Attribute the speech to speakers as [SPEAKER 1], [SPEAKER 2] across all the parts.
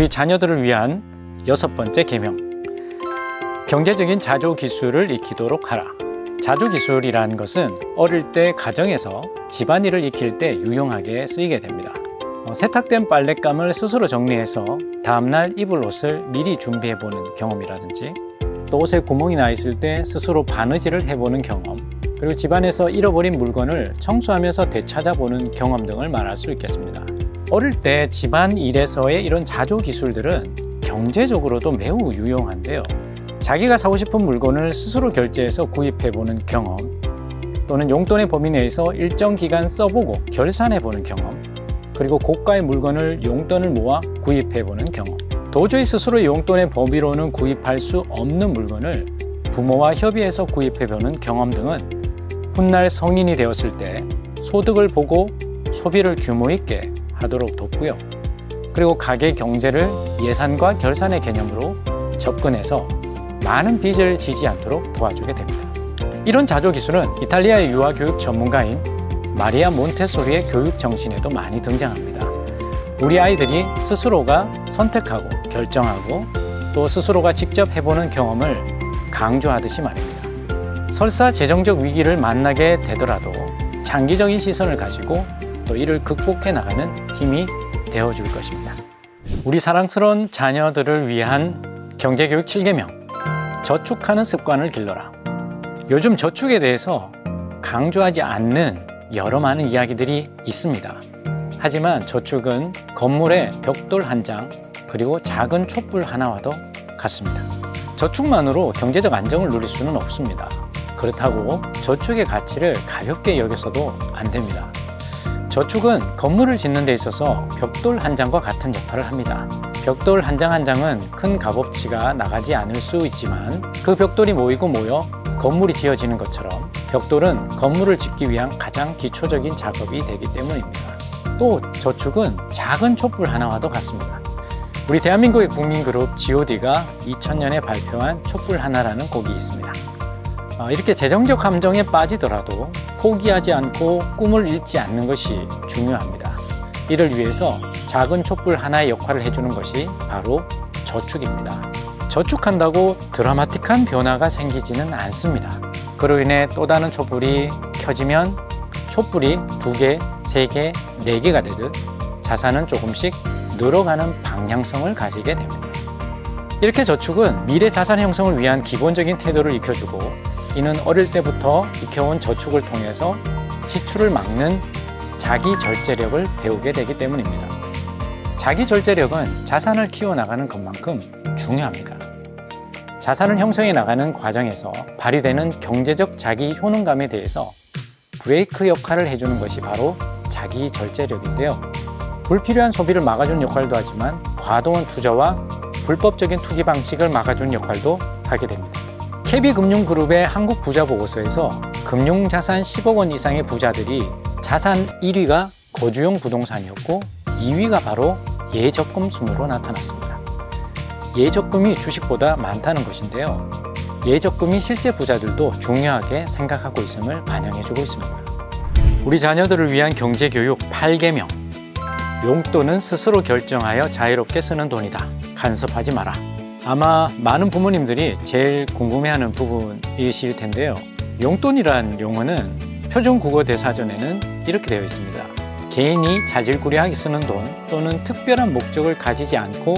[SPEAKER 1] 우리 자녀들을 위한 6번째 계명. 경제적인 자조기술을 익히도록 하라. 자조기술이라는 것은 어릴 때 가정에서 집안일을 익힐 때 유용하게 쓰이게 됩니다. 세탁된 빨랫감을 스스로 정리해서 다음날 입을 옷을 미리 준비해보는 경험이라든지, 또 옷에 구멍이 나 있을 때 스스로 바느질을 해보는 경험, 그리고 집안에서 잃어버린 물건을 청소하면서 되찾아보는 경험 등을 말할 수 있겠습니다. 어릴 때 집안일에서의 이런 자조기술들은 경제적으로도 매우 유용한데요. 자기가 사고 싶은 물건을 스스로 결제해서 구입해보는 경험, 또는 용돈의 범위 내에서 일정 기간 써보고 결산해보는 경험, 그리고 고가의 물건을 용돈을 모아 구입해보는 경험, 도저히 스스로 용돈의 범위로는 구입할 수 없는 물건을 부모와 협의해서 구입해보는 경험 등은 훗날 성인이 되었을 때 소득을 보고 소비를 규모 있게 하도록 돕고요. 그리고 가계 경제를 예산과 결산의 개념으로 접근해서 많은 빚을 지지 않도록 도와주게 됩니다. 이런 자조기술은 이탈리아의 유아교육 전문가인 마리아 몬테소리의 교육 정신에도 많이 등장합니다. 우리 아이들이 스스로가 선택하고 결정하고 또 스스로가 직접 해보는 경험을 강조하듯이 말입니다. 설사 재정적 위기를 만나게 되더라도 장기적인 시선을 가지고 또 이를 극복해 나가는 힘이 되어줄 것입니다. 우리 사랑스러운 자녀들을 위한 경제교육 7계명. 저축하는 습관을 길러라. 요즘 저축에 대해서 강조하지 않는 여러 많은 이야기들이 있습니다. 하지만 저축은 건물의 벽돌 한 장, 그리고 작은 촛불 하나와도 같습니다. 저축만으로 경제적 안정을 누릴 수는 없습니다. 그렇다고 저축의 가치를 가볍게 여겨서도 안 됩니다. 저축은 건물을 짓는 데 있어서 벽돌 한 장과 같은 역할을 합니다. 벽돌 한 장 한 장은 큰 값어치가 나가지 않을 수 있지만 그 벽돌이 모이고 모여 건물이 지어지는 것처럼 벽돌은 건물을 짓기 위한 가장 기초적인 작업이 되기 때문입니다. 또 저축은 작은 촛불 하나와도 같습니다. 우리 대한민국의 국민그룹 G.O.D가 2000년에 발표한 촛불 하나라는 곡이 있습니다. 이렇게 재정적 함정에 빠지더라도 포기하지 않고 꿈을 잃지 않는 것이 중요합니다. 이를 위해서 작은 촛불 하나의 역할을 해주는 것이 바로 저축입니다. 저축한다고 드라마틱한 변화가 생기지는 않습니다. 그로 인해 또 다른 촛불이 켜지면 촛불이 2개, 3개, 4개가 되듯 자산은 조금씩 늘어가는 방향성을 가지게 됩니다. 이렇게 저축은 미래 자산 형성을 위한 기본적인 태도를 익혀주고, 이는 어릴 때부터 익혀온 저축을 통해서 지출을 막는 자기 절제력을 배우게 되기 때문입니다. 자기 절제력은 자산을 키워나가는 것만큼 중요합니다. 자산을 형성해 나가는 과정에서 발휘되는 경제적 자기 효능감에 대해서 브레이크 역할을 해주는 것이 바로 자기 절제력인데요. 불필요한 소비를 막아주는 역할도 하지만 과도한 투자와 불법적인 투기 방식을 막아주는 역할도 하게 됩니다. KB금융그룹의 한국부자보고서에서 금융자산 10억 원 이상의 부자들이 자산 1위가 거주용 부동산이었고 2위가 바로 예적금 순으로 나타났습니다. 예적금이 주식보다 많다는 것인데요. 예적금이 실제 부자들도 중요하게 생각하고 있음을 반영해주고 있습니다. 우리 자녀들을 위한 경제교육 8계명. 용돈은 스스로 결정하여 자유롭게 쓰는 돈이다. 간섭하지 마라. 아마 많은 부모님들이 제일 궁금해하는 부분이실 텐데요. 용돈이란 용어는 표준국어대사전에는 이렇게 되어 있습니다. 개인이 자질구레하게 쓰는 돈 또는 특별한 목적을 가지지 않고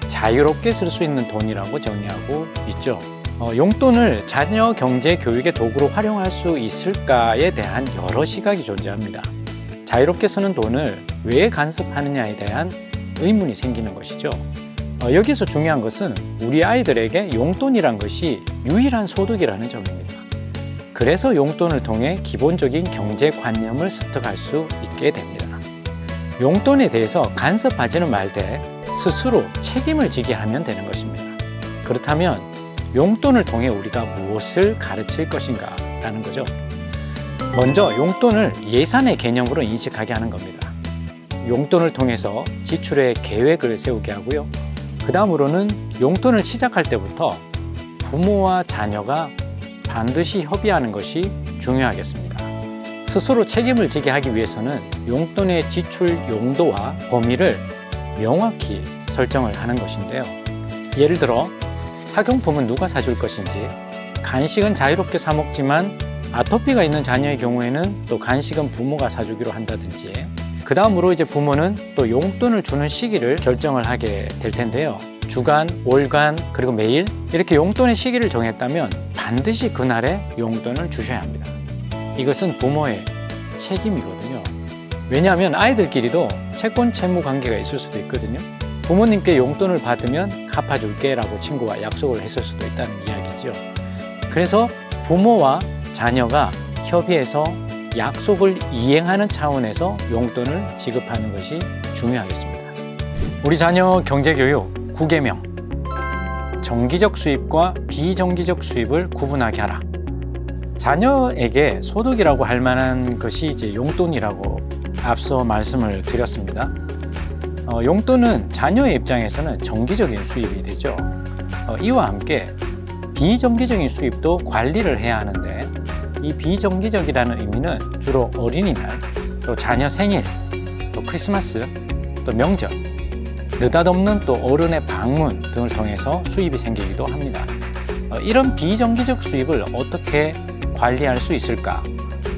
[SPEAKER 1] 자유롭게 쓸 수 있는 돈이라고 정의하고 있죠. 용돈을 자녀 경제 교육의 도구로 활용할 수 있을까에 대한 여러 시각이 존재합니다. 자유롭게 쓰는 돈을 왜 간섭하느냐에 대한 의문이 생기는 것이죠. 여기서 중요한 것은 우리 아이들에게 용돈이란 것이 유일한 소득이라는 점입니다. 그래서 용돈을 통해 기본적인 경제관념을 습득할 수 있게 됩니다. 용돈에 대해서 간섭하지는 말되 스스로 책임을 지게 하면 되는 것입니다. 그렇다면 용돈을 통해 우리가 무엇을 가르칠 것인가 라는 거죠. 먼저 용돈을 예산의 개념으로 인식하게 하는 겁니다. 용돈을 통해서 지출의 계획을 세우게 하고요. 그 다음으로는 용돈을 시작할 때부터 부모와 자녀가 반드시 협의하는 것이 중요하겠습니다. 스스로 책임을 지게 하기 위해서는 용돈의 지출 용도와 범위를 명확히 설정을 하는 것인데요. 예를 들어 학용품은 누가 사줄 것인지, 간식은 자유롭게 사 먹지만 아토피가 있는 자녀의 경우에는 또 간식은 부모가 사주기로 한다든지, 그 다음으로 이제 부모는 또 용돈을 주는 시기를 결정을 하게 될 텐데요. 주간, 월간, 그리고 매일 이렇게 용돈의 시기를 정했다면 반드시 그날에 용돈을 주셔야 합니다. 이것은 부모의 책임이거든요. 왜냐하면 아이들끼리도 채권 채무 관계가 있을 수도 있거든요. 부모님께 용돈을 받으면 갚아줄게 라고 친구와 약속을 했을 수도 있다는 이야기죠. 그래서 부모와 자녀가 협의해서 약속을 이행하는 차원에서 용돈을 지급하는 것이 중요하겠습니다. 우리 자녀 경제교육 9계명, 정기적 수입과 비정기적 수입을 구분하게 하라. 자녀에게 소득이라고 할 만한 것이 이제 용돈이라고 앞서 말씀을 드렸습니다. 용돈은 자녀의 입장에서는 정기적인 수입이 되죠. 이와 함께 비정기적인 수입도 관리를 해야 하는데, 이 비정기적이라는 의미는 주로 어린이날, 또 자녀 생일, 또 크리스마스, 또 명절, 느닷없는 또 어른의 방문 등을 통해서 수입이 생기기도 합니다. 이런 비정기적 수입을 어떻게 관리할 수 있을까?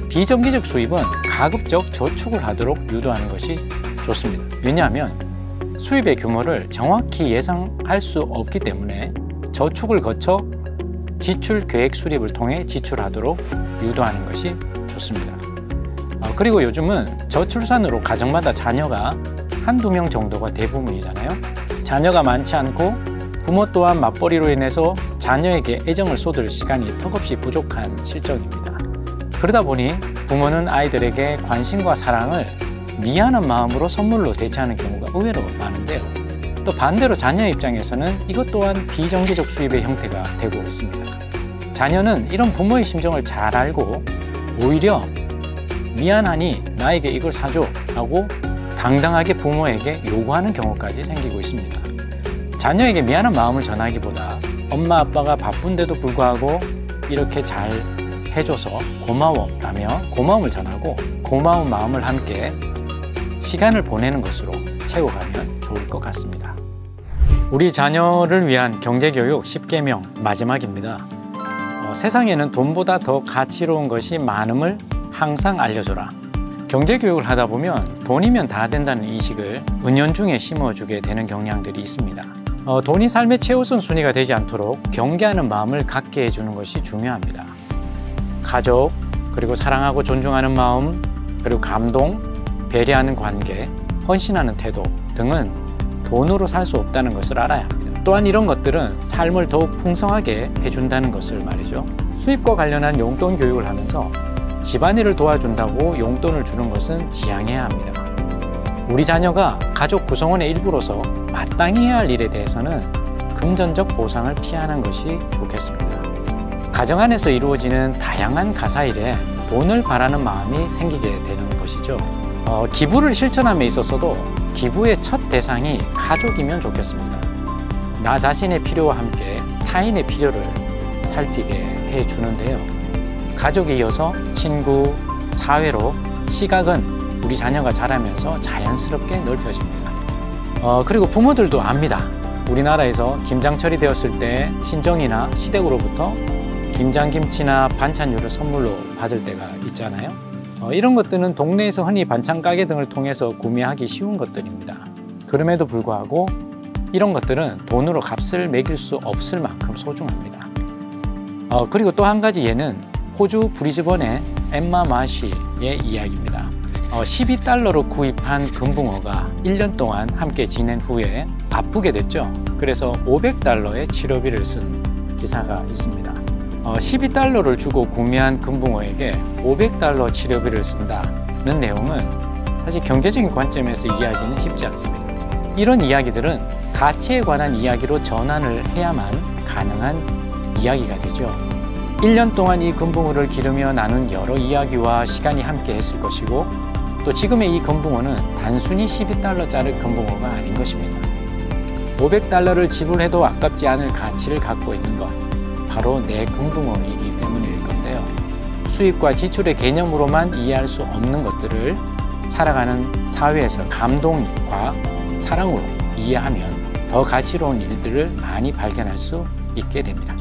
[SPEAKER 1] 비정기적 수입은 가급적 저축을 하도록 유도하는 것이 좋습니다. 왜냐하면 수입의 규모를 정확히 예상할 수 없기 때문에 저축을 거쳐 지출 계획 수립을 통해 지출하도록 유도하는 것이 좋습니다. 그리고 요즘은 저출산으로 가정마다 자녀가 한두 명 정도가 대부분이잖아요. 자녀가 많지 않고 부모 또한 맞벌이로 인해서 자녀에게 애정을 쏟을 시간이 턱없이 부족한 실정입니다. 그러다 보니 부모는 아이들에게 관심과 사랑을 미안한 마음으로 선물로 대체하는 경우가 의외로 많은데요. 또 반대로 자녀 입장에서는 이것 또한 비정기적 수입의 형태가 되고 있습니다. 자녀는 이런 부모의 심정을 잘 알고 오히려 미안하니 나에게 이걸 사줘 라고 당당하게 부모에게 요구하는 경우까지 생기고 있습니다. 자녀에게 미안한 마음을 전하기보다 엄마 아빠가 바쁜데도 불구하고 이렇게 잘 해줘서 고마워 라며 고마움을 전하고 고마운 마음을 함께 시간을 보내는 것으로 채워가면 좋을 것 같습니다. 우리 자녀를 위한 경제교육 10계명 마지막입니다. 세상에는 돈보다 더 가치로운 것이 많음을 항상 알려줘라. 경제교육을 하다 보면 돈이면 다 된다는 인식을 은연중에 심어주게 되는 경향들이 있습니다. 돈이 삶의 최우선 순위가 되지 않도록 경계하는 마음을 갖게 해주는 것이 중요합니다. 가족, 그리고 사랑하고 존중하는 마음, 그리고 감동, 배려하는 관계, 헌신하는 태도 등은 돈으로 살 수 없다는 것을 알아야 합니다. 또한 이런 것들은 삶을 더욱 풍성하게 해준다는 것을 말이죠. 수입과 관련한 용돈 교육을 하면서 집안일을 도와준다고 용돈을 주는 것은 지양해야 합니다. 우리 자녀가 가족 구성원의 일부로서 마땅히 해야 할 일에 대해서는 금전적 보상을 피하는 것이 좋겠습니다. 가정 안에서 이루어지는 다양한 가사일에 돈을 바라는 마음이 생기게 되는 것이죠. 기부를 실천함에 있어서도 기부의 첫 대상이 가족이면 좋겠습니다. 나 자신의 필요와 함께 타인의 필요를 살피게 해주는데요. 가족에 이어서 친구, 사회로 시각은 우리 자녀가 자라면서 자연스럽게 넓혀집니다. 그리고 부모들도 압니다. 우리나라에서 김장철이 되었을 때 친정이나 시댁으로부터 김장김치나 반찬류를 선물로 받을 때가 있잖아요. 이런 것들은 동네에서 흔히 반찬 가게 등을 통해서 구매하기 쉬운 것들입니다. 그럼에도 불구하고 이런 것들은 돈으로 값을 매길 수 없을 만큼 소중합니다. 그리고 또 한 가지 예는 호주 브리즈번의 엠마 마시의 이야기입니다. 12달러로 구입한 금붕어가 1년 동안 함께 지낸 후에 아프게 됐죠. 그래서 500달러의 치료비를 쓴 기사가 있습니다. 12달러를 주고 구매한 금붕어에게 500달러 치료비를 쓴다는 내용은 사실 경제적인 관점에서 이야기는 쉽지 않습니다. 이런 이야기들은 가치에 관한 이야기로 전환을 해야만 가능한 이야기가 되죠. 1년 동안 이 금붕어를 기르며 나눈 여러 이야기와 시간이 함께 했을 것이고, 또 지금의 이 금붕어는 단순히 12달러짜리 금붕어가 아닌 것입니다. 500달러를 지불해도 아깝지 않을 가치를 갖고 있는 것, 바로 내 금붕어이기 때문일 건데요. 수입과 지출의 개념으로만 이해할 수 없는 것들을 살아가는 사회에서 감동과 사랑으로 이해하면 더 가치로운 일들을 많이 발견할 수 있게 됩니다.